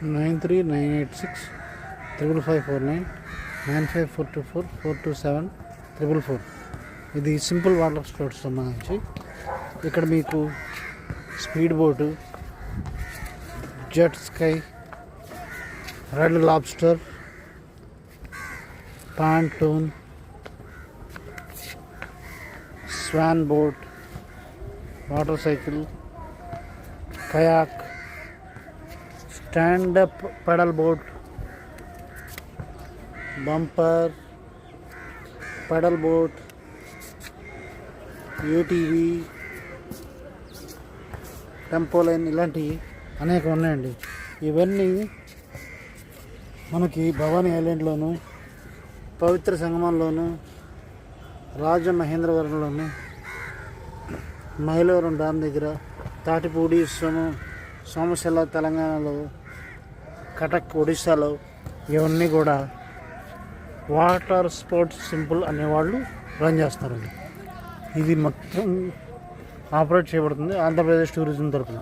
9398655549 9542442744. ఇది simple water sports సంబంధించి. ఇక్కడ మీకు speed boat, jet ski, red lobster, pontoon, swan boat, water cycle, kayak, stand up pedal boat, bumper, pedal boat, ATV, trampoline, ఇలాంటివి అనేక ఉన్నాయండి. ఇవన్నీ మనకి భవానీ ఐలాండ్లోను, పవిత్ర సంగమంలోను, రాజమహేంద్రవరంలోను, మైలవరం డ్యామ్ దగ్గర, తాటిపూడి, సోమశిల తెలంగాణలో, కటక్ ఒడిశాలో, ఇవన్నీ కూడా వాటర్ స్పోర్ట్స్ సింపుల్ అనేవాళ్ళు రన్ చేస్తారండి. ఇది మొత్తం ఆపరేట్ చేయబడుతుంది ఆంధ్రప్రదేశ్ టూరిజం తరఫున.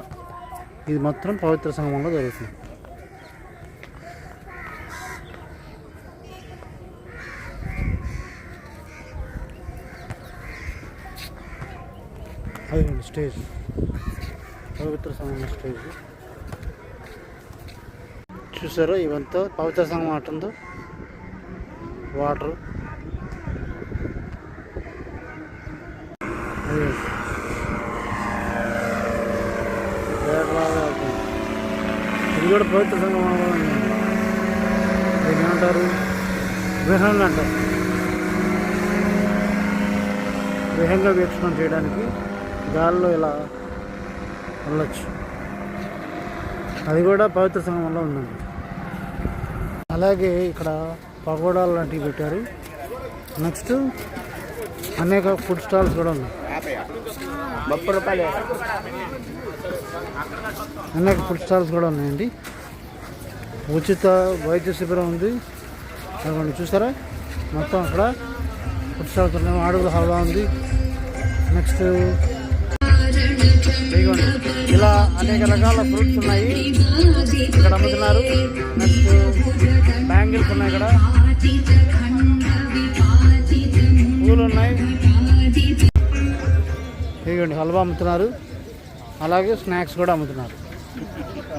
ఇది మొత్తం పవిత్ర సంగమంలో జరుగుతుంది. అది స్టేజ్, పవిత్ర సంగమం స్టేజ్ చూసారా. ఇవంతా పవిత్ర సంగమం ఆటంతో వాటర్. ఇది కూడా పవిత్ర సంగమం. ఏమంటారు, విహంగ అంటారు. విహంగ వీక్షణం చేయడానికి గాల్లో ఇలా వెళ్ళచ్చు. అది కూడా పవిత్ర సంగమంలో ఉందండి. అలాగే ఇక్కడ పకోడాలు లాంటివి పెట్టారు. నెక్స్ట్ అనేక ఫుడ్ స్టాల్స్ కూడా ఉన్నాయి. అనేక ఫుడ్ స్టాల్స్ కూడా ఉన్నాయండి. ఉచిత వైద్య శిబిరం ఉంది. అదిగోండి చూసారా, మొత్తం అక్కడ ఫుడ్ స్టాల్స్ ఉన్నాయి. అడుగుల హల్వా ఉంది. నెక్స్ట్ ఇలా అనేక రకాల ఫ్రూట్స్ ఉన్నాయి ఇక్కడ అమ్ముతున్నారు. నెక్స్ట్ బ్యాంగిల్స్ ఉన్నాయి, ఇక్కడ పూలు ఉన్నాయి. ఇదిగోండి హల్వా అమ్ముతున్నారు. అలాగే స్నాక్స్ కూడా అమ్ముతున్నారు.